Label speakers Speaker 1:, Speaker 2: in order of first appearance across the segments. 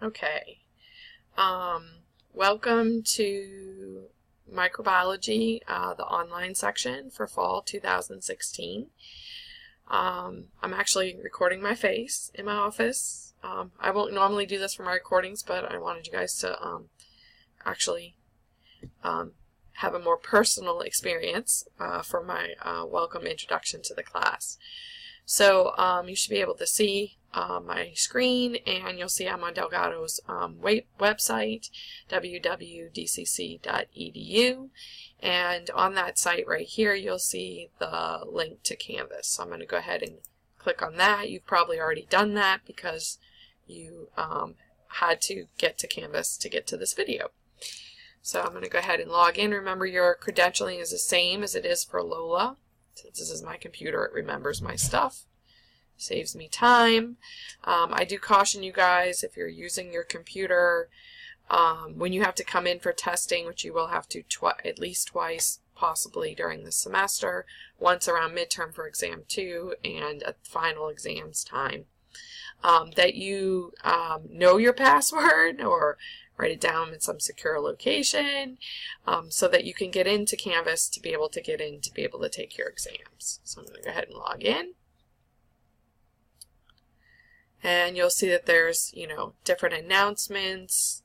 Speaker 1: Okay. Welcome to Microbiology, the online section for fall 2016. I'm actually recording my face in my office. I won't normally do this for my recordings, but I wanted you guys to actually have a more personal experience for my welcome introduction to the class. So you should be able to see my screen, and you'll see I'm on Delgado's website, www.dcc.edu, and on that site right here you'll see the link to Canvas. So I'm going to go ahead and click on that. You've probably already done that because you had to get to Canvas to get to this video. So I'm going to go ahead and log in. Remember, your credentialing is the same as it is for Lola. Since this is my computer, it remembers my stuff. Saves me time. I do caution you guys, if you're using your computer, when you have to come in for testing, which you will have to at least twice, possibly during the semester, once around midterm for exam 2 and at final exams time, that you know your password or write it down in some secure location so that you can get into Canvas to be able to get in to be able to take your exams. So I'm going to go ahead and log in. And you'll see that there's, different announcements,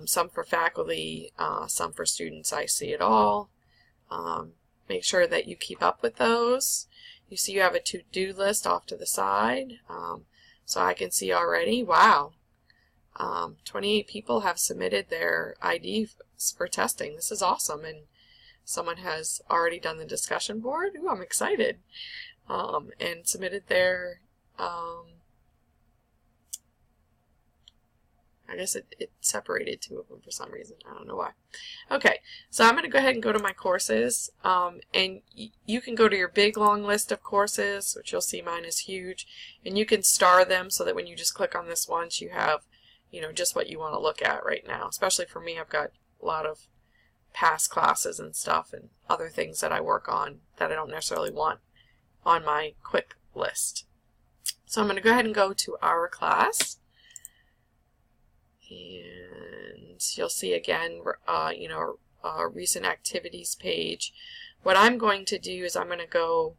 Speaker 1: some for faculty, some for students. I see it all. Make sure that you keep up with those. You see you have a to-do list off to the side. So I can see already, wow, 28 people have submitted their ID for testing. This is awesome. And someone has already done the discussion board. Ooh, I'm excited. And submitted their, I guess it separated two of them for some reason. I don't know why. Okay, so I'm going to go ahead and go to my courses. And you can go to your big long list of courses, which you'll see mine is huge. And you can star them so that when you just click on this once, you have just what you want to look at right now. Especially for me, I've got a lot of past classes and stuff and other things that I work on that I don't necessarily want on my quick list. So I'm going to go ahead and go to our class. And you'll see again, recent activities page. What I'm going to do is I'm going to go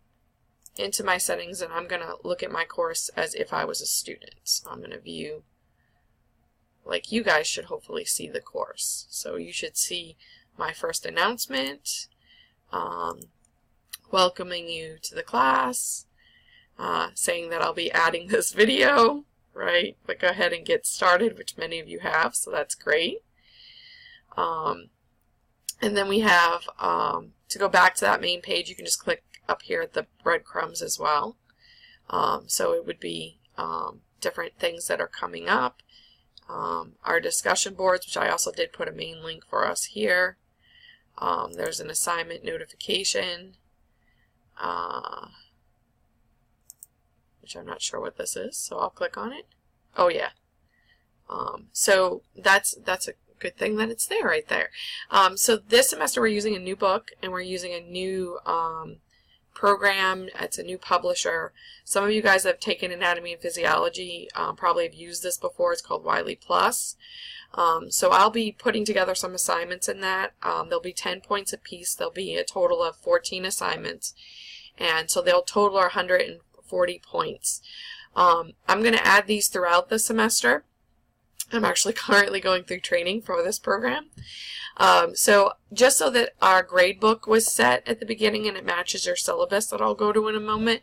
Speaker 1: into my settings and I'm going to look at my course as if I was a student. So I'm going to view, like you guys should hopefully see the course. So you should see my first announcement, welcoming you to the class, saying that I'll be adding this video. Right, but go ahead and get started, which many of you have, so that's great. And then we have, to go back to that main page, you can just click up here at the breadcrumbs as well. So it would be different things that are coming up. Our discussion boards, which I also did put a main link for us here. There's an assignment notification. Which I'm not sure what this is, so I'll click on it. Oh yeah. So that's a good thing that it's there right there. So this semester we're using a new book and we're using a new program. It's a new publisher. Some of you guys that have taken anatomy and physiology probably have used this before. It's called Wileyplus. So I'll be putting together some assignments in that. There'll be 10 points apiece. There'll be a total of 14 assignments, and so they'll total 140 points. I'm going to add these throughout the semester. I'm actually currently going through training for this program. So just so that our grade book was set at the beginning and it matches your syllabus that I'll go to in a moment,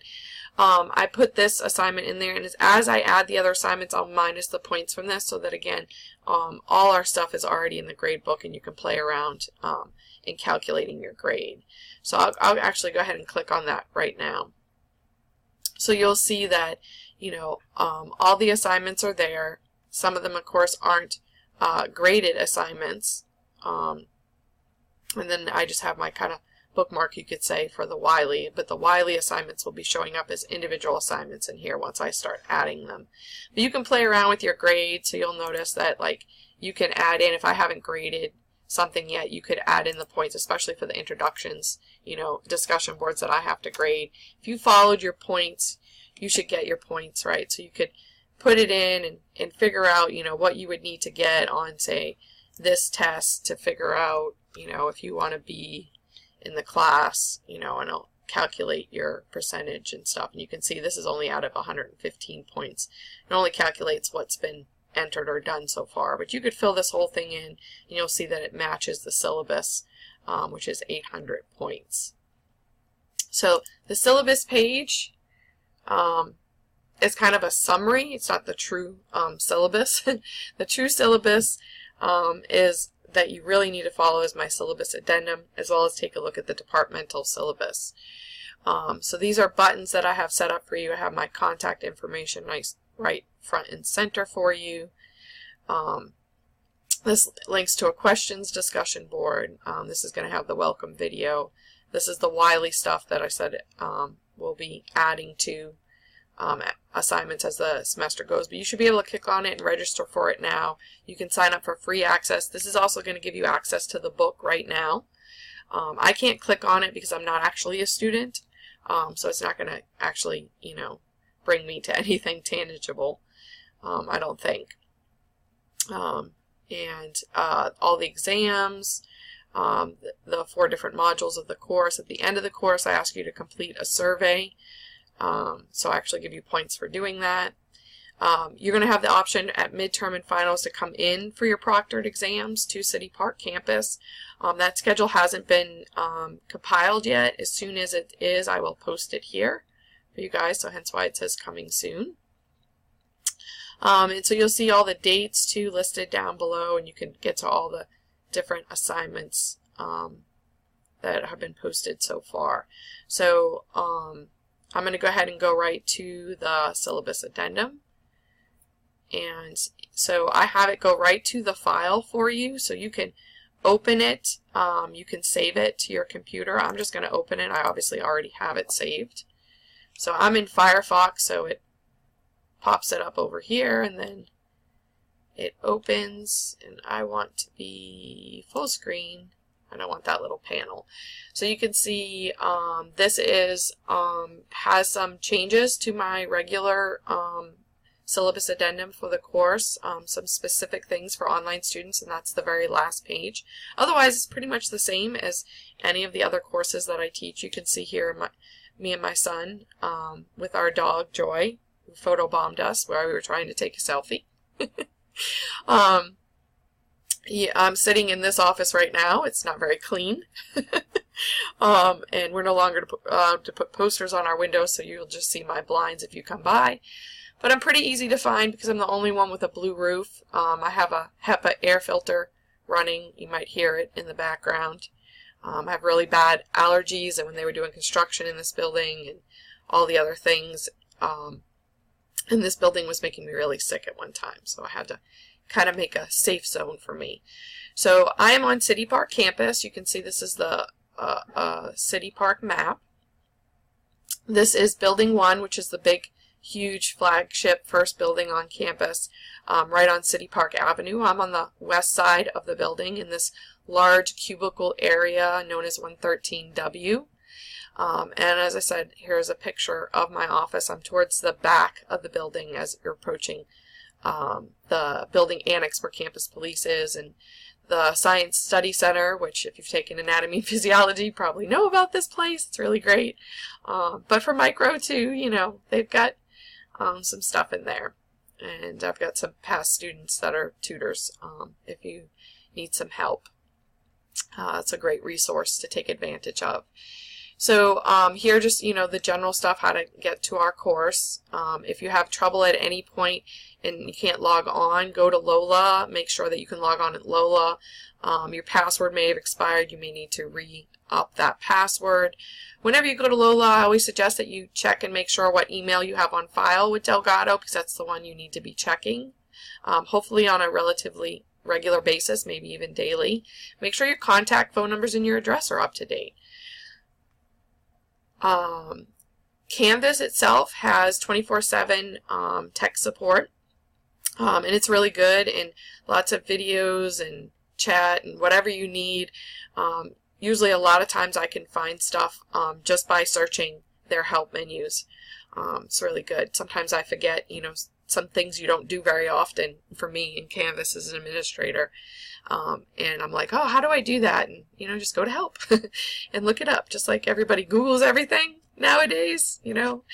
Speaker 1: I put this assignment in there, and as I add the other assignments, I'll minus the points from this so that, again, all our stuff is already in the grade book and you can play around in calculating your grade. So I'll actually go ahead and click on that right now. So you'll see that, all the assignments are there. Some of them, of course, aren't graded assignments. And then I just have my kind of bookmark, you could say, for the Wiley. But the Wiley assignments will be showing up as individual assignments in here once I start adding them. But you can play around with your grade, so you'll notice that, you can add in, if I haven't graded something yet, you could add in the points, especially for the introductions, discussion boards that I have to grade. If you followed your points, you should get your points, right? So you could put it in and figure out, you know, what you would need to get on, say, this test to figure out, you know, if you want to be in the class, you know, and it'll calculate your percentage and stuff. And you can see this is only out of 115 points. It only calculates what's been entered or done so far. But you could fill this whole thing in, and you'll see that it matches the syllabus, which is 800 points. So the syllabus page is kind of a summary. It's not the true syllabus. The true syllabus is that you really need to follow is my syllabus addendum, as well as take a look at the departmental syllabus. So these are buttons that I have set up for you. I have my contact information nice right front and center for you. This links to a questions discussion board. This is going to have the welcome video. This is the Wiley stuff that I said we'll be adding to assignments as the semester goes, but you should be able to click on it and register for it now. You can sign up for free access. This is also going to give you access to the book right now. I can't click on it because I'm not actually a student, so it's not going to actually, you know, bring me to anything tangible, I don't think. And all the exams, the 4 different modules of the course. At the end of the course, I ask you to complete a survey. So I actually give you points for doing that. You're going to have the option at midterm and finals to come in for your proctored exams to City Park campus. That schedule hasn't been compiled yet. As soon as it is, I will post it here for you guys, so hence why it says coming soon. And so you'll see all the dates too listed down below, and you can get to all the different assignments that have been posted so far. So I'm going to go ahead and go right to the syllabus addendum. And so I have it go right to the file for you, so you can open it. You can save it to your computer. I'm just going to open it. I obviously already have it saved. So I'm in Firefox, so it pops it up over here, and then it opens, and I want to be full screen. I don't want that little panel. So you can see this is has some changes to my regular syllabus addendum for the course, some specific things for online students, and that's the very last page. Otherwise, it's pretty much the same as any of the other courses that I teach. You can see here me and my son with our dog Joy, who photobombed us while we were trying to take a selfie. I'm sitting in this office right now. It's not very clean. And we're no longer to put posters on our windows, so you'll just see my blinds if you come by. But I'm pretty easy to find because I'm the only one with a blue roof. I have a HEPA air filter running. You might hear it in the background. I have really bad allergies, and when they were doing construction in this building and all the other things, and this building was making me really sick at one time, so I had to kind of make a safe zone for me. So I am on City Park campus. You can see this is the City Park map. This is Building 1, which is the big, huge flagship first building on campus, right on City Park Avenue. I'm on the west side of the building in this large cubicle area known as 113W. And as I said, here's a picture of my office. I'm towards the back of the building as you're approaching the building annex where campus police is, and the Science Study Center, which if you've taken anatomy and physiology, you probably know about this place. It's really great. But for micro too, you know, they've got some stuff in there. And I've got some past students that are tutors if you need some help. It's a great resource to take advantage of. So here just, you know, the general stuff, how to get to our course. If you have trouble at any point and you can't log on, go to Lola. Make sure that you can log on at Lola. Your password may have expired. You may need to re-up that password. Whenever you go to Lola, I always suggest that you check and make sure what email you have on file with Delgado, because that's the one you need to be checking. Hopefully on a relatively regular basis, maybe even daily. Make sure your contact phone numbers and your address are up to date. Canvas itself has 24/7 tech support, and it's really good, and lots of videos and chat and whatever you need. Usually a lot of times I can find stuff just by searching their help menus. It's really good. Sometimes I forget, you know, some things you don't do very often for me in Canvas as an administrator. And I'm like, oh, how do I do that? And, you know, just go to help and look it up, just like everybody Googles everything nowadays, you know.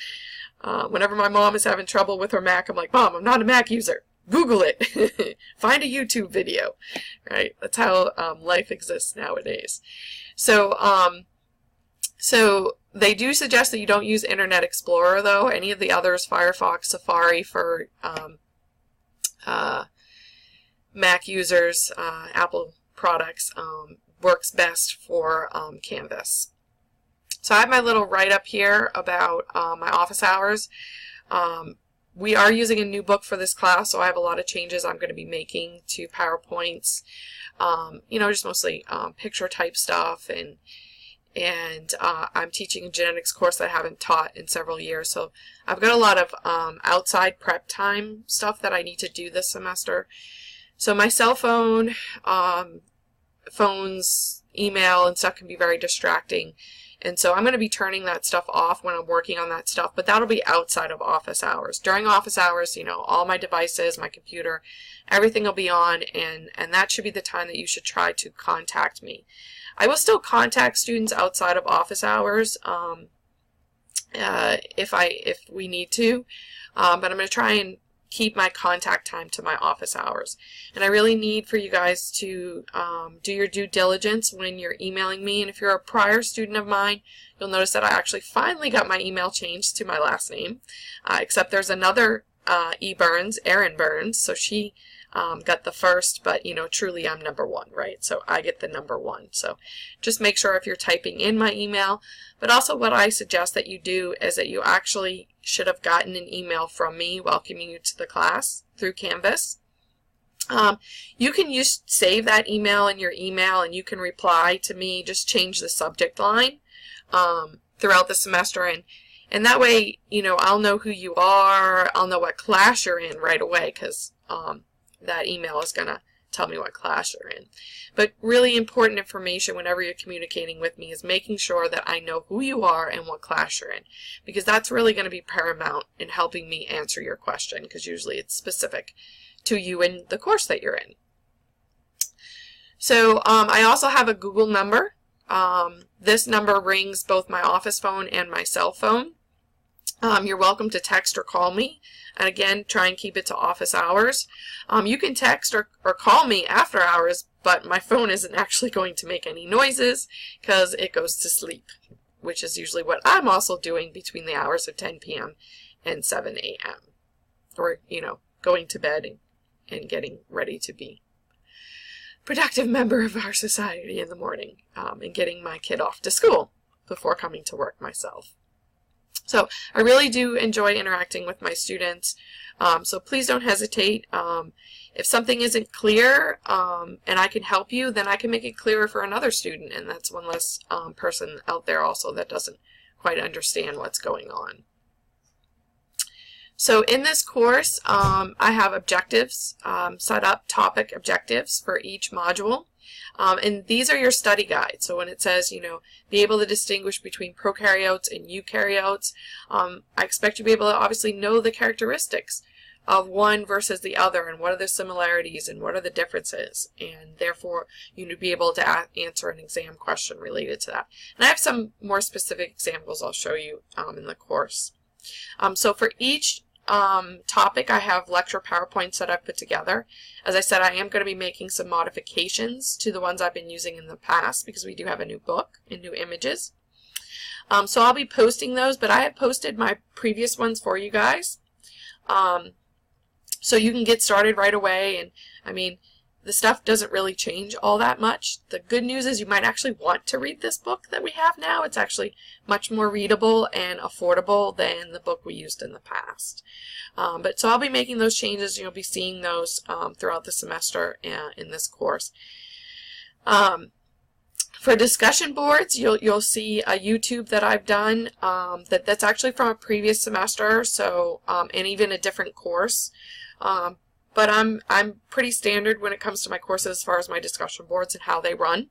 Speaker 1: Whenever my mom is having trouble with her Mac, I'm like, Mom, I'm not a Mac user. Google it. Find a YouTube video, right? That's how life exists nowadays. So, so they do suggest that you don't use Internet Explorer, though. Any of the others, Firefox, Safari for Mac users, Apple products, works best for Canvas. So I have my little write-up here about my office hours. We are using a new book for this class, so I have a lot of changes I'm going to be making to PowerPoints. You know, just mostly picture type stuff, and I'm teaching a genetics course that I haven't taught in several years. So I've got a lot of outside prep time stuff that I need to do this semester. So my cell phone, phones, email, and stuff can be very distracting. And so I'm going to be turning that stuff off when I'm working on that stuff, but that'll be outside of office hours. During office hours, you know, all my devices, my computer, everything will be on, and that should be the time that you should try to contact me. I will still contact students outside of office hours if we need to, but I'm going to try and keep my contact time to my office hours. And I really need for you guys to do your due diligence when you're emailing me. And if you're a prior student of mine, you'll notice that I actually finally got my email changed to my last name, except there's another Erin Burns, so she got the first, but you know, truly I'm number one, right? So I get the number one. So just make sure if you're typing in my email, but also what I suggest that you do is that you actually should have gotten an email from me welcoming you to the class through Canvas. You can save that email in your email, and you can reply to me, just change the subject line throughout the semester, and that way, you know, I'll know who you are, I'll know what class you're in right away, because that email is going to tell me what class you're in. But really important information whenever you're communicating with me is making sure that I know who you are and what class you're in, because that's really going to be paramount in helping me answer your question, because usually it's specific to you and the course that you're in. So I also have a Google number. This number rings both my office phone and my cell phone. You're welcome to text or call me. And again, try and keep it to office hours. You can text or call me after hours, but my phone isn't actually going to make any noises because it goes to sleep, which is usually what I'm also doing between the hours of 10 p.m. and 7 a.m. Or, you know, going to bed and getting ready to be a productive member of our society in the morning, and getting my kid off to school before coming to work myself. So I really do enjoy interacting with my students, so please don't hesitate. If something isn't clear and I can help you, then I can make it clearer for another student, and that's one less person out there also that doesn't quite understand what's going on. So in this course, I have objectives set up, topic objectives for each module. And these are your study guides. So when it says, you know, be able to distinguish between prokaryotes and eukaryotes, I expect you to be able to obviously know the characteristics of one versus the other, and what are the similarities and what are the differences, and therefore you need to be able to answer an exam question related to that. And I have some more specific examples I'll show you in the course. So for each topic, I have lecture PowerPoints that I've put together. As I said, I am going to be making some modifications to the ones I've been using in the past because we do have a new book and new images. So I'll be posting those, but I have posted my previous ones for you guys. So you can get started right away, and I mean, the stuff doesn't really change all that much. The good news is you might actually want to read this book that we have now. It's actually much more readable and affordable than the book we used in the past. So I'll be making those changes. You'll be seeing those throughout the semester in this course. For discussion boards, you'll see a YouTube that I've done that's actually from a previous semester, so and even a different course. But I'm pretty standard when it comes to my courses as far as my discussion boards and how they run.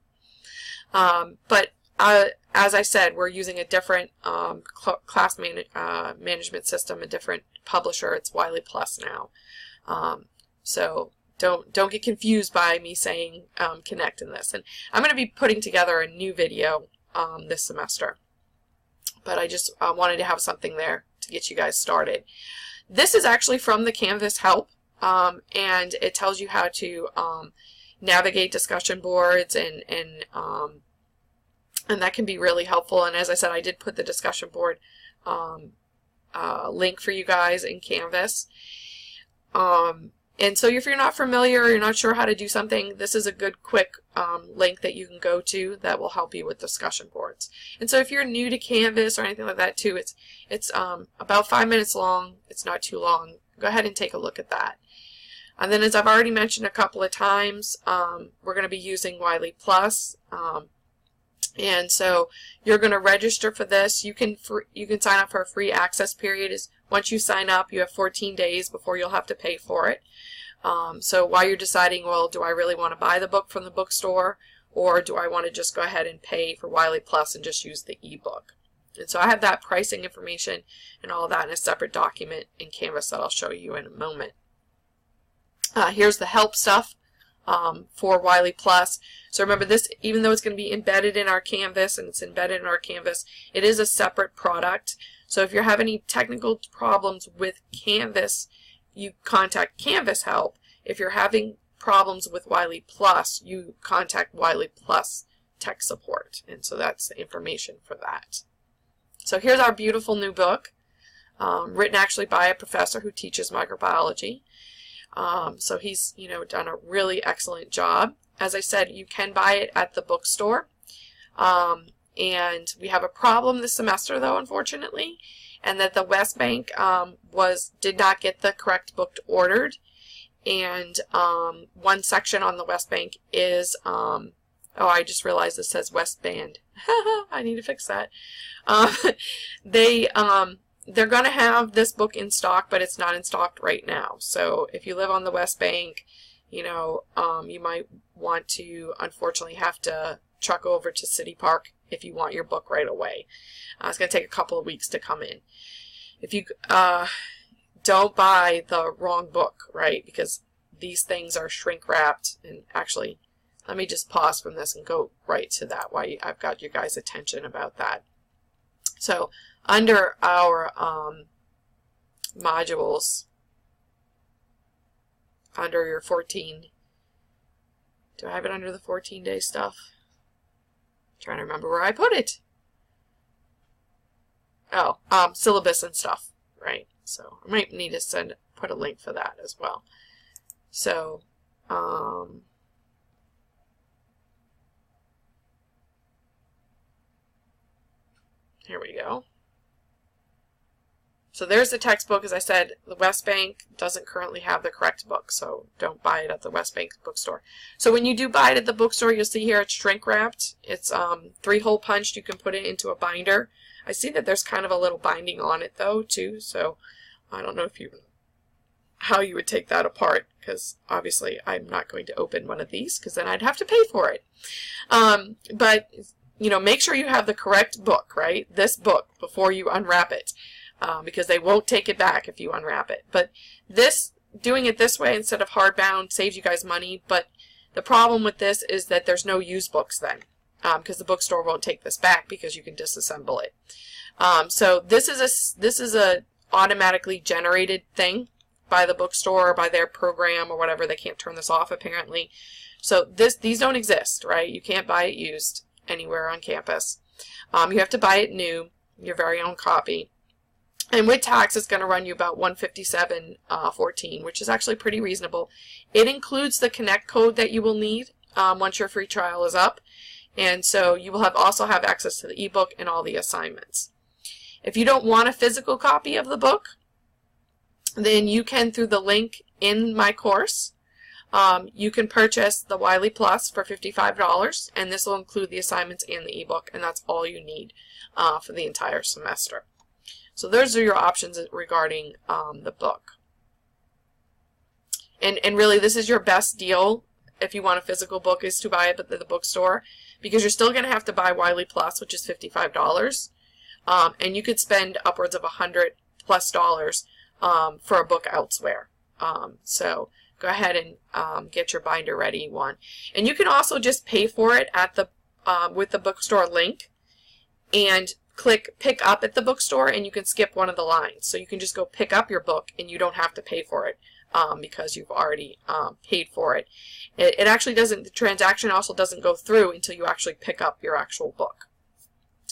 Speaker 1: But as I said, we're using a different class management system, a different publisher. It's Wileyplus now. So don't get confused by me saying Connect in this. And I'm going to be putting together a new video this semester. But I just wanted to have something there to get you guys started. This is actually from the Canvas help, and it tells you how to navigate discussion boards, and that can be really helpful. And as I said, I did put the discussion board link for you guys in Canvas. And so if you're not familiar or you're not sure how to do something, this is a good quick link that you can go to that will help you with discussion boards. And so if you're new to Canvas or anything like that too, it's about 5 minutes long. It's not too long. Go ahead and take a look at that. And then, as I've already mentioned a couple of times, we're going to be using Wileyplus. And so you're going to register for this. You can sign up for a free access period. Once you sign up, you have 14 days before you'll have to pay for it. So while you're deciding, well, do I really want to buy the book from the bookstore, or do I want to just go ahead and pay for Wileyplus and just use the ebook? And so I have that pricing information and all that in a separate document in Canvas that I'll show you in a moment. Here's the help stuff for Wileyplus. So remember, this, even though it's going to be embedded in our Canvas, and it's embedded in our Canvas, it is a separate product. So if you have any technical problems with Canvas, you contact Canvas help. If you're having problems with Wileyplus, you contact Wileyplus tech support. And so that's the information for that. So here's our beautiful new book, written actually by a professor who teaches microbiology. So he's, done a really excellent job. As I said, you can buy it at the bookstore. And we have a problem this semester, though, unfortunately, and that the West Bank did not get the correct book ordered. And one section on the West Bank is, oh, I just realized this says West Band. I need to fix that. They're going to have this book in stock, but it's not in stock right now. So if you live on the West Bank, you might want to, unfortunately, have to truck over to City Park if you want your book right away. It's going to take a couple of weeks to come in. If you don't buy the wrong book, right, because these things are shrink wrapped. And actually, let me just pause from this and go right to that, why I've got your guys' attention about that. So under our modules, under your 14, do I have it under the 14-day stuff? I'm trying to remember where I put it. Oh, syllabus and stuff, right? So I might need to put a link for that as well. So, here we go. So there's the textbook. As I said, the West Bank doesn't currently have the correct book, so don't buy it at the West Bank bookstore. So when you do buy it at the bookstore, you'll see here it's shrink wrapped. It's 3-hole punched. You can put it into a binder. I see that there's kind of a little binding on it though too, so I don't know how you would take that apart, because obviously I'm not going to open one of these because then I'd have to pay for it. But make sure you have the correct book, right? This book, before you unwrap it. Because they won't take it back if you unwrap it. But doing it this way instead of hardbound saves you guys money. But the problem with this is that there's no used books then, because the bookstore won't take this back because you can disassemble it. So this is a automatically generated thing by the bookstore or by their program or whatever. They can't turn this off apparently. So these don't exist, right? You can't buy it used anywhere on campus. You have to buy it new, your very own copy. And with tax, it's going to run you about $157.14, which is actually pretty reasonable. It includes the Connect code that you will need once your free trial is up. And so you will also have access to the ebook and all the assignments. If you don't want a physical copy of the book, then you can, through the link in my course, you can purchase the Wileyplus for $55, and this will include the assignments and the ebook, and that's all you need for the entire semester. So those are your options regarding the book. And really, this is your best deal if you want a physical book, is to buy it at the bookstore, because you're still going to have to buy Wileyplus, which is $55. And you could spend upwards of $100+ for a book elsewhere. So go ahead and get your binder ready one. And you can also just pay for it at the with the bookstore link and click pick up at the bookstore, and you can skip one of the lines. So you can just go pick up your book and you don't have to pay for it because you've already paid for it. It actually doesn't, the transaction also doesn't go through until you actually pick up your actual book.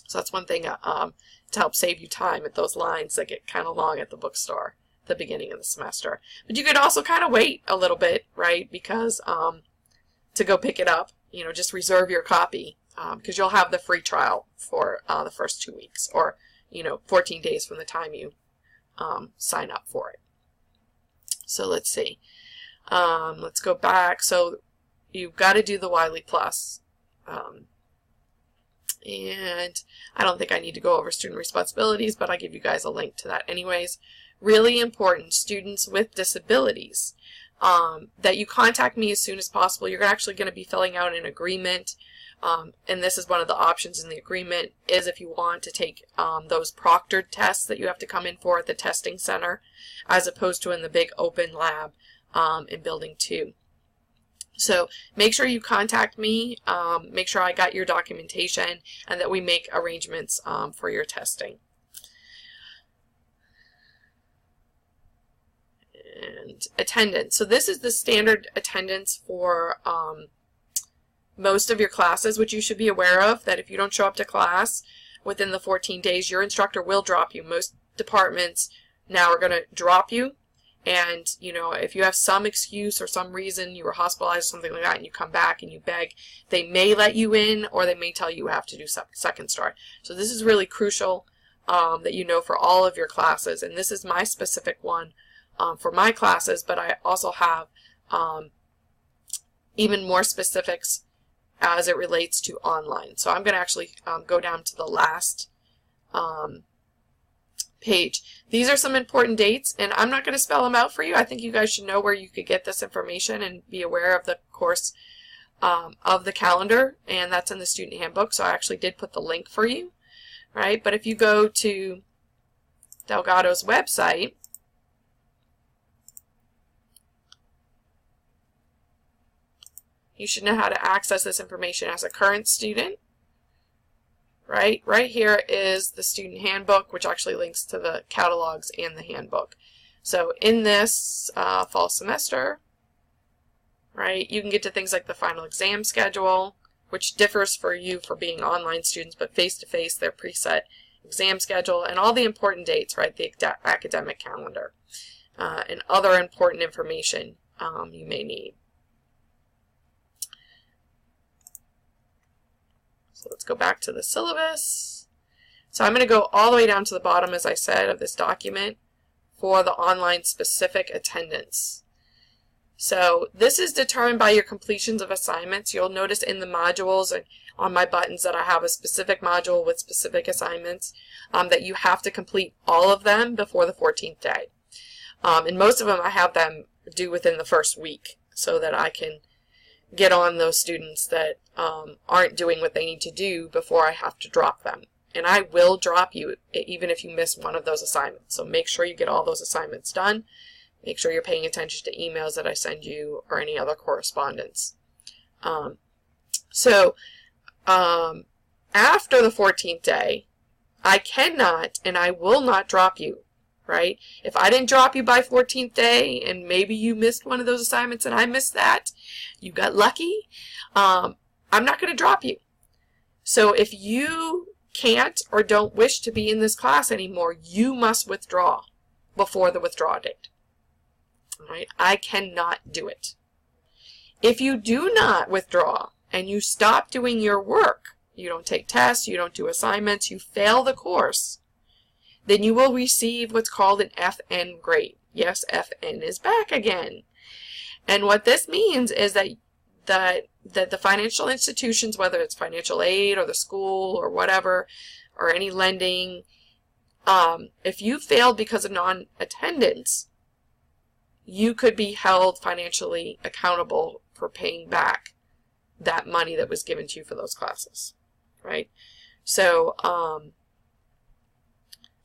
Speaker 1: So that's one thing to help save you time at those lines that get kind of long at the bookstore at the beginning of the semester. But you could also kind of wait a little bit, right, because to go pick it up, you know, just reserve your copy because you'll have the free trial for the first 2 weeks, or, you know, 14 days from the time you sign up for it. So let's see. Let's go back. So you've got to do the Wileyplus. And I don't think I need to go over student responsibilities, but I'll give you guys a link to that anyways. Really important, students with disabilities, that you contact me as soon as possible. You're actually going to be filling out an agreement, and this is one of the options in the agreement, is if you want to take those proctored tests that you have to come in for at the testing center, as opposed to in the big open lab in Building 2. So make sure you contact me, make sure I got your documentation, and that we make arrangements for your testing. And attendance. So this is the standard attendance for most of your classes, which you should be aware of, that if you don't show up to class within the 14 days, your instructor will drop you. Most departments now are going to drop you. And, you know, if you have some excuse or some reason, you were hospitalized or something like that, and you come back and you beg, they may let you in, or they may tell you have to do second start. So this is really crucial that you know for all of your classes. And this is my specific one for my classes, but I also have even more specifics as it relates to online. So I'm going to actually go down to the last page. These are some important dates, and I'm not going to spell them out for you. I think you guys should know where you could get this information and be aware of the course of the calendar, and that's in the student handbook. So I actually did put the link for you, right? But if you go to Delgado's website, you should know how to access this information as a current student. Right here is the student handbook, which actually links to the catalogs and the handbook. So in this fall semester, right, you can get to things like the final exam schedule, which differs for you for being online students, but face-to-face, their preset exam schedule, and all the important dates, right, the academic calendar, and other important information you may need. So let's go back to the syllabus. So I'm going to go all the way down to the bottom, as I said, of this document for the online specific attendance. So this is determined by your completions of assignments. You'll notice in the modules and on my buttons that I have a specific module with specific assignments that you have to complete all of them before the 14th day. And most of them I have them due within the first week so that I can get on those students that aren't doing what they need to do before I have to drop them. And I will drop you even if you miss one of those assignments. So make sure you get all those assignments done. Make sure you're paying attention to emails that I send you or any other correspondence. After the 14th day, I cannot and I will not drop you, right? If I didn't drop you by 14th day and maybe you missed one of those assignments and I missed that, you got lucky, I'm not going to drop you. So if you can't or don't wish to be in this class anymore, you must withdraw before the withdrawal date. All right? I cannot do it. If you do not withdraw and you stop doing your work, you don't take tests, you don't do assignments, you fail the course, then you will receive what's called an FN grade. Yes, FN is back again. And what this means is that the financial institutions, whether it's financial aid or the school or whatever, or any lending, if you failed because of non-attendance, you could be held financially accountable for paying back that money that was given to you for those classes, right? So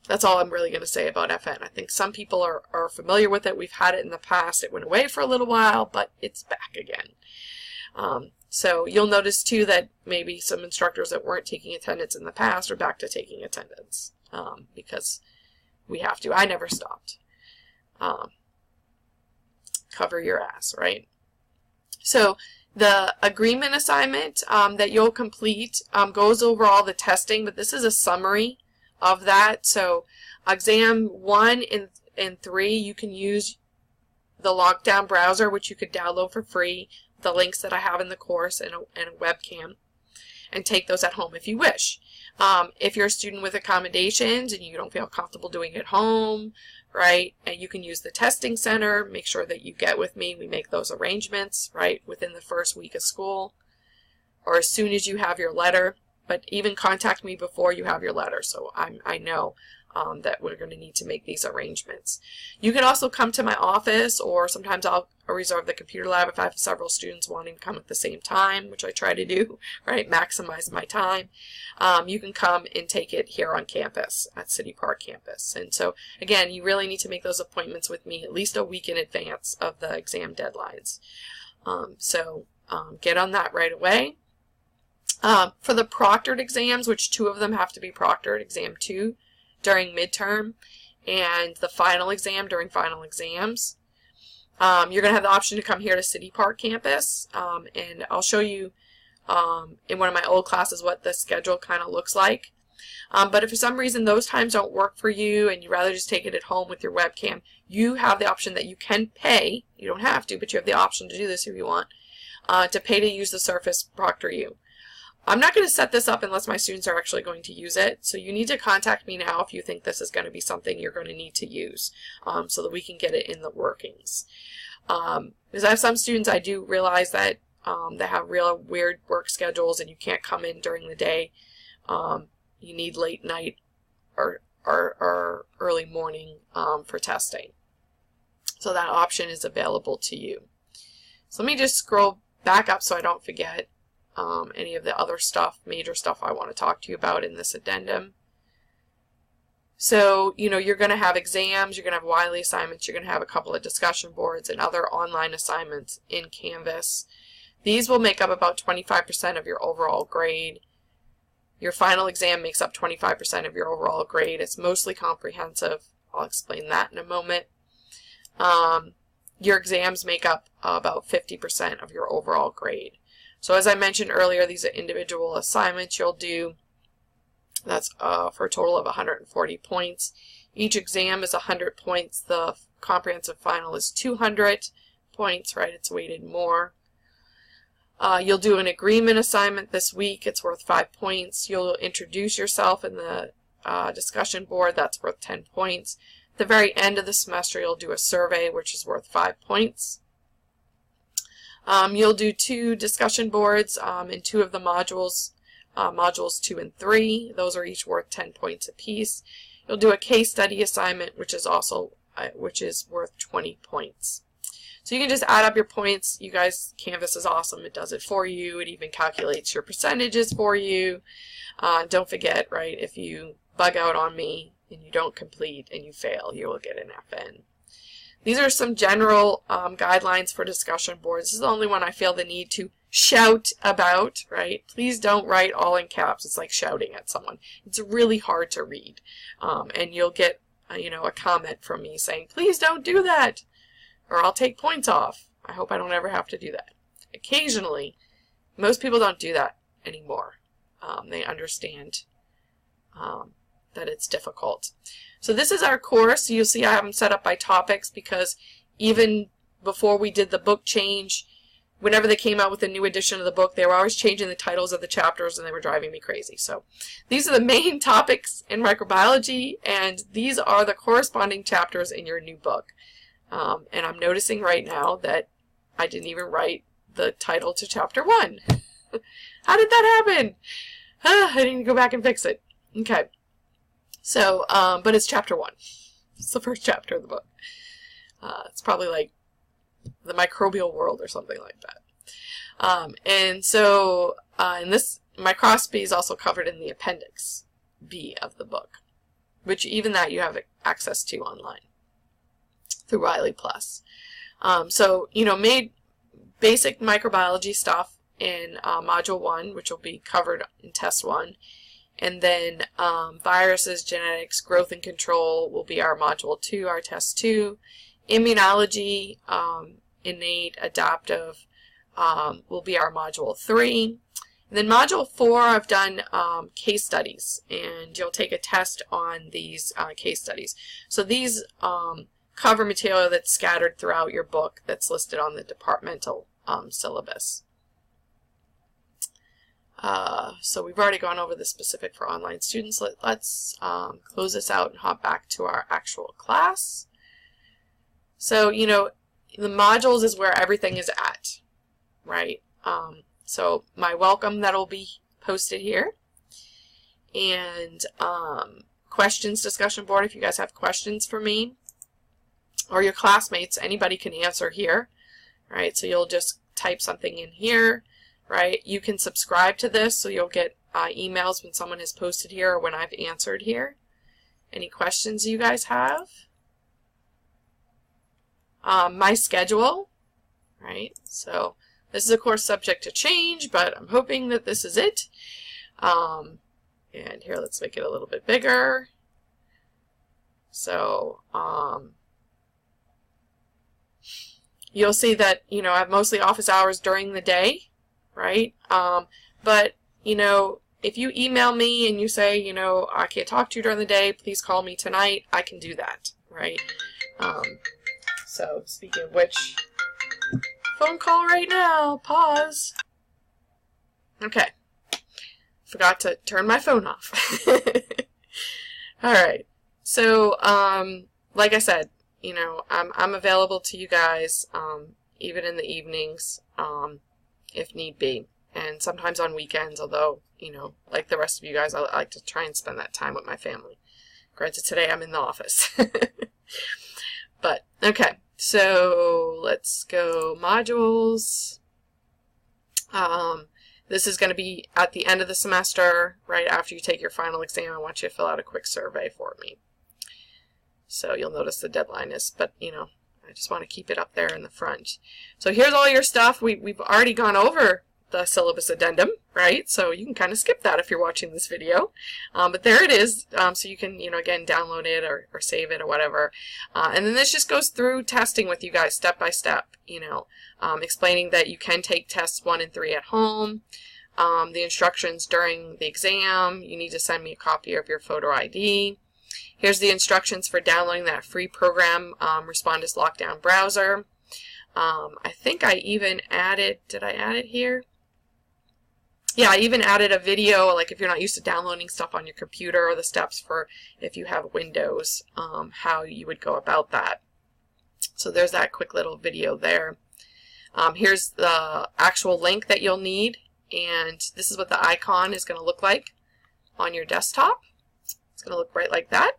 Speaker 1: That's all I'm really going to say about FN. I think some people are familiar with it. We've had it in the past. It went away for a little while, but it's back again. So you'll notice too that maybe some instructors that weren't taking attendance in the past are back to taking attendance because we have to. I never stopped. Cover your ass, right? So the agreement assignment that you'll complete goes over all the testing, but this is a summary of that. So exam 1 and 3, you can use the lockdown browser, which you could download for free, the links that I have in the course and a webcam, and take those at home if you wish. If you're a student with accommodations and you don't feel comfortable doing it at home, right, and you can use the testing center, make sure that you get with me. We make those arrangements, right, within the first week of school or as soon as you have your letter. But even contact me before you have your letter, so I know that we're going to need to make these arrangements. You can also come to my office, or sometimes I'll reserve the computer lab if I have several students wanting to come at the same time, which I try to do, right, maximize my time. You can come and take it here on campus, at City Park campus. And so, again, you really need to make those appointments with me at least a week in advance of the exam deadlines. Get on that right away. For the proctored exams, which 2 of them have to be proctored, exam 2 during midterm and the final exam during final exams, you're going to have the option to come here to City Park campus, and I'll show you in one of my old classes what the schedule kind of looks like. But if for some reason those times don't work for you and you'd rather just take it at home with your webcam, you have the option that you can pay. You don't have to, but you have the option to do this if you want, to pay to use the Surface Proctor U. I'm not going to set this up unless my students are actually going to use it, so you need to contact me now if you think this is going to be something you're going to need to use, so that we can get it in the workings. Because I have some students, I do realize that they have real weird work schedules and you can't come in during the day. You need late night or early morning for testing. So that option is available to you. So let me just scroll back up so I don't forget any of the other stuff, major stuff I want to talk to you about in this addendum. So, you know, you're going to have exams, you're going to have Wiley assignments, you're going to have a couple of discussion boards and other online assignments in Canvas. These will make up about 25% of your overall grade. Your final exam makes up 25% of your overall grade. It's mostly comprehensive. I'll explain that in a moment. Your exams make up about 50% of your overall grade. So as I mentioned earlier, these are individual assignments you'll do. That's for a total of 140 points. Each exam is 100 points. The comprehensive final is 200 points, right? It's weighted more. You'll do an agreement assignment this week. It's worth 5 points. You'll introduce yourself in the discussion board. That's worth 10 points. At the very end of the semester, you'll do a survey, which is worth 5 points. You'll do 2 discussion boards in 2 of the modules, modules 2 and 3. Those are each worth 10 points apiece. You'll do a case study assignment, which is worth 20 points. So you can just add up your points. You guys, Canvas is awesome. It does it for you. It even calculates your percentages for you. Don't forget, right, if you bug out on me and you don't complete and you fail, you will get an FN. These are some general guidelines for discussion boards. This is the only one I feel the need to shout about, right? Please don't write all in caps. It's like shouting at someone. It's really hard to read. And you'll get, a comment from me saying, please don't do that, or I'll take points off. I hope I don't ever have to do that. Occasionally, most people don't do that anymore. They understand that it's difficult. So this is our course. You'll see I have them set up by topics because even before we did the book change, whenever they came out with a new edition of the book, they were always changing the titles of the chapters and they were driving me crazy. So these are the main topics in microbiology, and these are the corresponding chapters in your new book. And I'm noticing right now that I didn't even write the title to chapter 1. How did that happen? I need to go back and fix it. Okay. So, but it's chapter 1. It's the first chapter of the book. It's probably like the microbial world or something like that. And so, in this, microscopy is also covered in the appendix B of the book. which even that you have access to online through Wileyplus. So, you know, made basic microbiology stuff in Module 1, which will be covered in Test 1. And then viruses, genetics, growth and control will be our Module 2, our Test 2. Immunology, innate, adaptive, will be our Module 3. And then Module 4, I've done case studies, and you'll take a test on these case studies. So these cover material that's scattered throughout your book that's listed on the departmental syllabus. So we've already gone over the specific for online students. Let's close this out and hop back to our actual class. So, you know, the modules is where everything is at, right? So my welcome, that'll be posted here. And questions discussion board, if you guys have questions for me or your classmates, anybody can answer here, right? So you'll just type something in here, right? You can subscribe to this so you'll get emails when someone has posted here or when I've answered here. Any questions you guys have? My schedule, right? So this is of course subject to change, but I'm hoping that this is it. And here, let's make it a little bit bigger. So you'll see that, you know, I have mostly office hours during the day, right? But, you know, if you email me and you say, you know, I can't talk to you during the day, please call me tonight, I can do that, right? So speaking of which, phone call right now, pause. Okay, forgot to turn my phone off. Alright, so like I said, you know, I'm available to you guys even in the evenings if need be, and sometimes on weekends, although, you know, like the rest of you guys, I like to try and spend that time with my family. Granted, today I'm in the office. But, okay, so let's go modules. This is going to be at the end of the semester, right after you take your final exam. I want you to fill out a quick survey for me. So you'll notice the deadline is, but, you know, I just want to keep it up there in the front. So here's all your stuff. We've already gone over the syllabus addendum, right? So you can kind of skip that if you're watching this video. But there it is. So you can, you know, again, download it or save it or whatever. And then this just goes through testing with you guys step by step, you know, explaining that you can take tests 1 and 3 at home. The instructions during the exam, you need to send me a copy of your photo ID. Here's the instructions for downloading that free program, Respondus Lockdown Browser. I think I even added, did I add it here? Yeah, I even added a video, like if you're not used to downloading stuff on your computer, or the steps for if you have Windows, how you would go about that. So there's that quick little video there. Here's the actual link that you'll need, and this is what the icon is going to look like on your desktop. It's going to look right like that.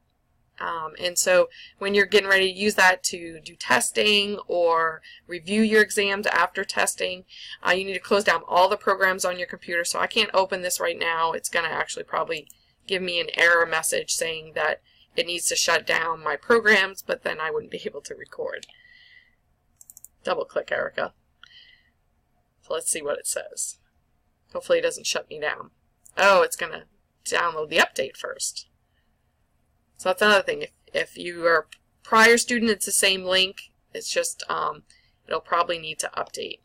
Speaker 1: And so when you're getting ready to use that to do testing or review your exams after testing, you need to close down all the programs on your computer. So I can't open this right now. It's going to actually probably give me an error message saying that it needs to shut down my programs, but then I wouldn't be able to record. Double click, Erica. So let's see what it says. Hopefully it doesn't shut me down. Oh, it's going to download the update first. So that's another thing. If you are a prior student, it's the same link. It's just it'll probably need to update.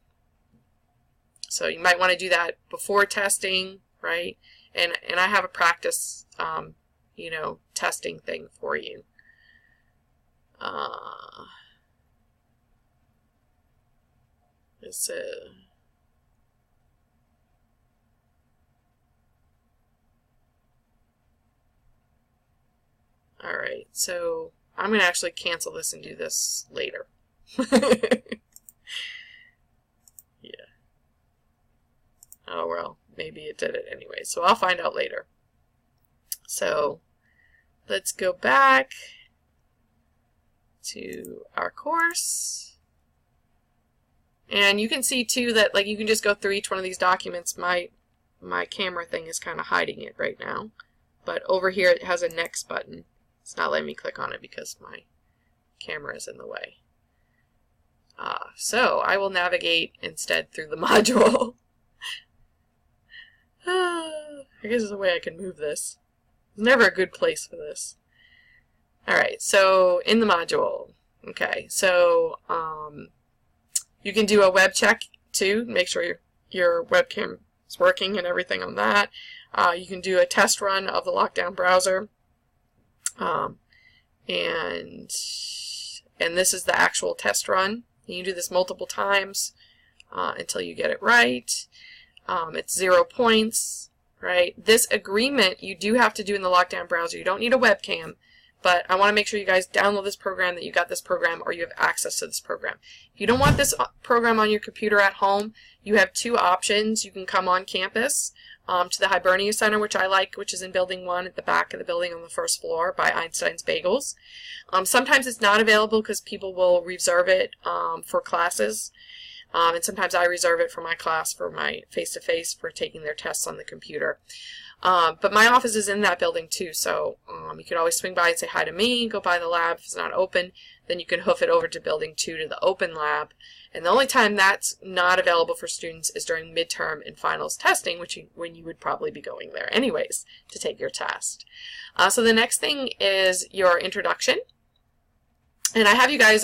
Speaker 1: So you might want to do that before testing, right? And I have a practice, you know, testing thing for you. It's Alright, so I'm going to actually cancel this and do this later. Yeah. Oh, well, maybe it did it anyway, so I'll find out later. So let's go back to our course. And you can see too that, like, you can just go through each one of these documents. My camera thing is kind of hiding it right now. But over here it has a next button. It's not letting me click on it because my camera is in the way. So I will navigate instead through the module. I guess there's a way I can move this. There's never a good place for this. Alright, so in the module, okay, so you can do a web check too, make sure your webcam is working and everything on that. You can do a test run of the lockdown browser, and this is the actual test run. You can do this multiple times until you get it right. It's 0 points, right? This agreement you do have to do in the lockdown browser. You don't need a webcam, but I want to make sure you guys download this program, that you got this program, or you have access to this program. If you don't want this program on your computer at home, you have two options. You can come on campus to the Hibernia Center, which I like, which is in Building 1 at the back of the building on the first floor by Einstein's Bagels. Sometimes it's not available because people will reserve it for classes. And sometimes I reserve it for my class, for my face-to-face, for taking their tests on the computer. But my office is in that building too, so you can always swing by and say hi to me, go by the lab. If it's not open, then you can hoof it over to Building 2 to the open lab. And the only time that's not available for students is during midterm and finals testing, when you would probably be going there anyways to take your test. So the next thing is your introduction. And I have you guys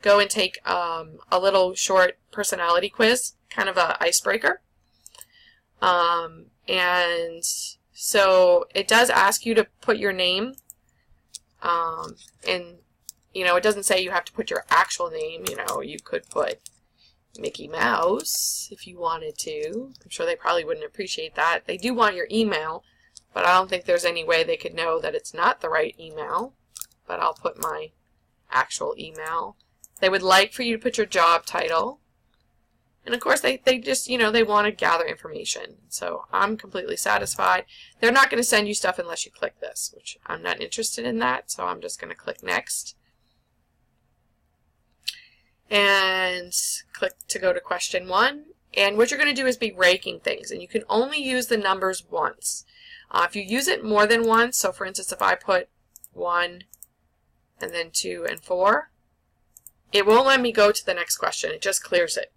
Speaker 1: go and take a little short personality quiz, kind of an icebreaker. And so it does ask you to put your name, and it doesn't say you have to put your actual name. You could put Mickey Mouse if you wanted to. I'm sure they probably wouldn't appreciate that. They do want your email, but I don't think there's any way they could know that it's not the right email. But I'll put my actual email. They would like for you to put your job title. And of course, they just, they want to gather information. So I'm completely satisfied. They're not going to send you stuff unless you click this, which I'm not interested in that. So I'm just going to click Next. And click to go to question 1. And what you're going to do is be ranking things. And you can only use the numbers once. If you use it more than once, so for instance, if I put 1 and then 2 and 4, it won't let me go to the next question. It just clears it.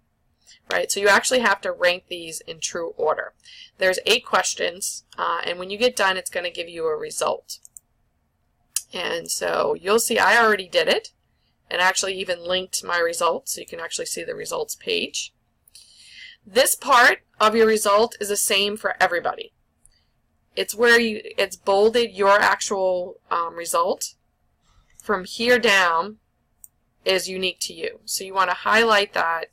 Speaker 1: Right, so you actually have to rank these in true order. There's 8 questions, and when you get done, it's going to give you a result. And so you'll see I already did it, and actually even linked my results, so you can actually see the results page. This part of your result is the same for everybody. It's where it's bolded your actual result. From here down is unique to you. So you want to highlight that.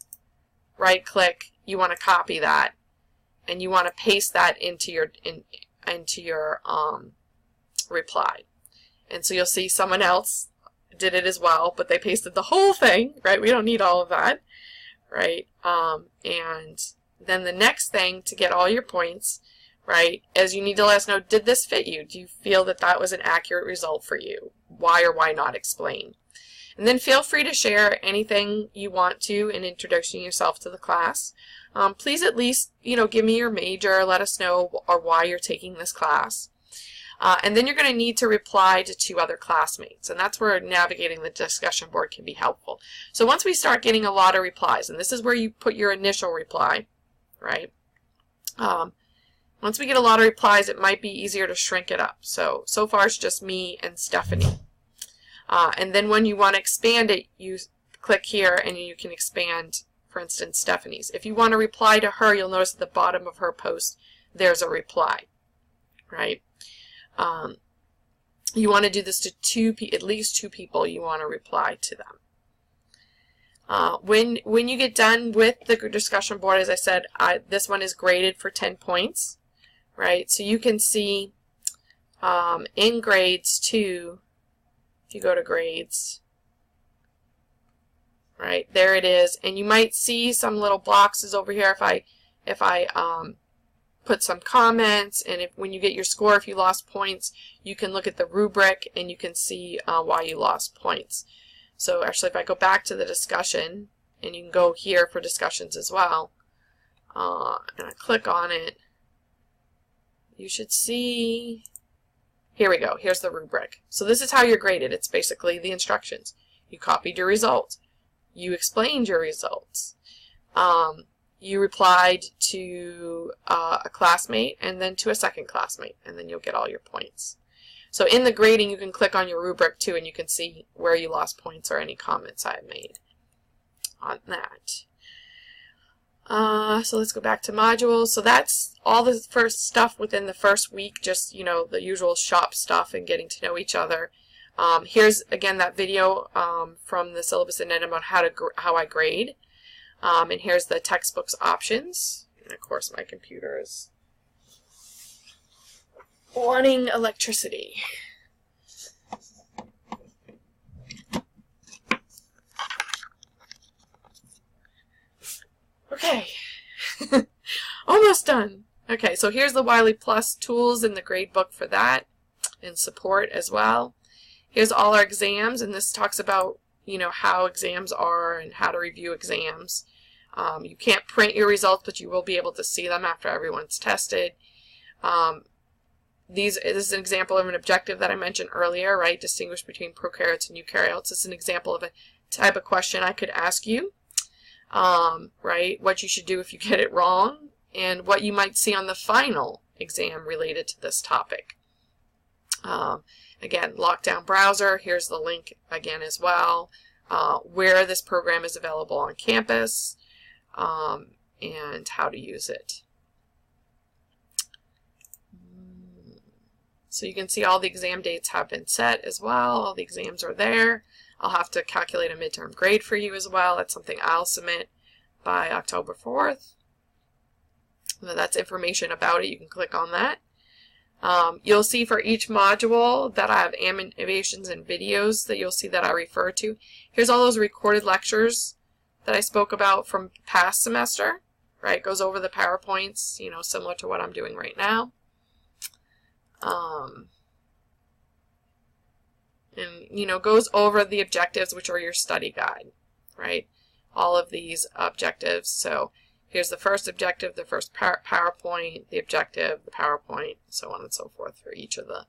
Speaker 1: Right click, you want to copy that, and you want to paste that into your reply. And so you'll see someone else did it as well, but they pasted the whole thing, right? We don't need all of that, right? And then the next thing to get all your points, right, is you need to let us know, did this fit you? Do you feel that that was an accurate result for you? Why or why not explain? And then feel free to share anything you want to in introducing yourself to the class. Please at least, give me your major, let us know or why you're taking this class. And then you're going to need to reply to 2 other classmates. And that's where navigating the discussion board can be helpful. So once we start getting a lot of replies, and this is where you put your initial reply, right? Once we get a lot of replies, it might be easier to shrink it up. So far it's just me and Stephanie. And then when you want to expand it, you click here and you can expand, for instance, Stephanie's. If you want to reply to her, you'll notice at the bottom of her post, there's a reply, right? You want to do this to at least 2 people. You want to reply to them. When you get done with the discussion board, as I said, this one is graded for 10 points, right? So you can see in grades 2, if you go to grades, right, there it is. And you might see some little boxes over here if I put some comments, and when you get your score, if you lost points, you can look at the rubric and you can see why you lost points. So actually, if I go back to the discussion, and you can go here for discussions as well, and I click on it, you should see Here we go. Here's the rubric. So this is how you're graded. It's basically the instructions. You copied your results. You explained your results. You replied to a classmate and then to a second classmate, and then you'll get all your points. So in the grading, you can click on your rubric too, and you can see where you lost points or any comments I made on that. So let's go back to modules. So that's all the first stuff within the first week, just, you know, the usual shop stuff and getting to know each other. Here's, again, that video from the Syllabus Addendum on how I grade. And here's the textbooks options. And of course, my computer is wanting electricity. Okay, almost done. Okay, so here's the Wileyplus tools in the gradebook for that, and support as well. Here's all our exams, and this talks about, you know, how exams are and how to review exams. You can't print your results, but you will be able to see them after everyone's tested. This is an example of an objective that I mentioned earlier, right? Distinguish between prokaryotes and eukaryotes. This is an example of a type of question I could ask you. Right? What you should do if you get it wrong, and what you might see on the final exam related to this topic. Again, lockdown browser, here's the link again as well, where this program is available on campus, and how to use it. So you can see all the exam dates have been set as well, all the exams are there. I'll have to calculate a midterm grade for you as well. That's something I'll submit by October 4th. That's information about it. You can click on that. You'll see for each module that I have animations and videos that you'll see that I refer to. Here's all those recorded lectures that I spoke about from past semester, right? Goes over the PowerPoints, you know, similar to what I'm doing right now. And, you know, goes over the objectives, which are your study guide, right? All of these objectives. So here's the first objective, the first PowerPoint, the objective, the PowerPoint, so on and so forth for each of the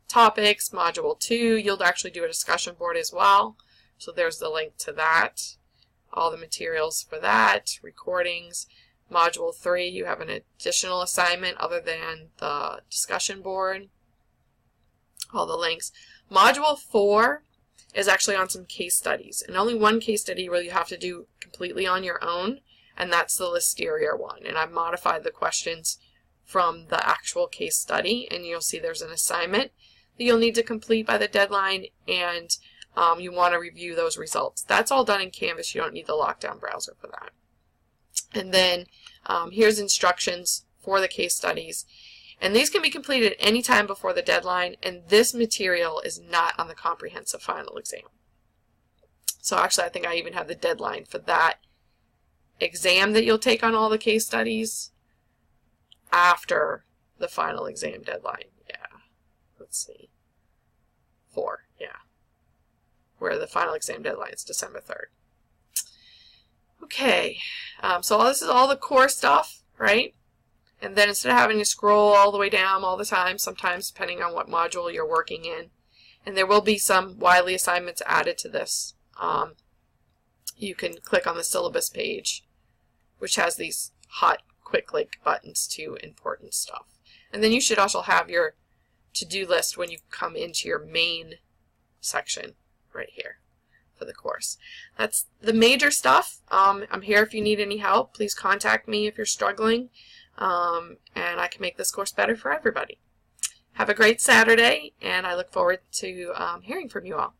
Speaker 1: topics. Module 2, you'll actually do a discussion board as well. So there's the link to that. All the materials for that, recordings. Module 3, you have an additional assignment other than the discussion board. All the links. Module 4 is actually on some case studies, and only one case study where you have to do completely on your own, and that's the listeria one. And I've modified the questions from the actual case study, and you'll see there's an assignment that you'll need to complete by the deadline, and you want to review those results. That's all done in Canvas. You don't need the lockdown browser for that. And then here's instructions for the case studies. And these can be completed any time before the deadline, and this material is not on the comprehensive final exam. So actually, I think I even have the deadline for that exam that you'll take on all the case studies after the final exam deadline. Yeah, let's see. 4, yeah. Where the final exam deadline is December 3rd. Okay, so this is all the core stuff, right? And then instead of having to scroll all the way down all the time, sometimes depending on what module you're working in, and there will be some Wiley assignments added to this, you can click on the syllabus page, which has these hot, quick link buttons to important stuff. And then you should also have your to-do list when you come into your main section right here for the course. That's the major stuff. I'm here if you need any help. Please contact me if you're struggling. And I can make this course better for everybody. Have a great Saturday, and I look forward to hearing from you all.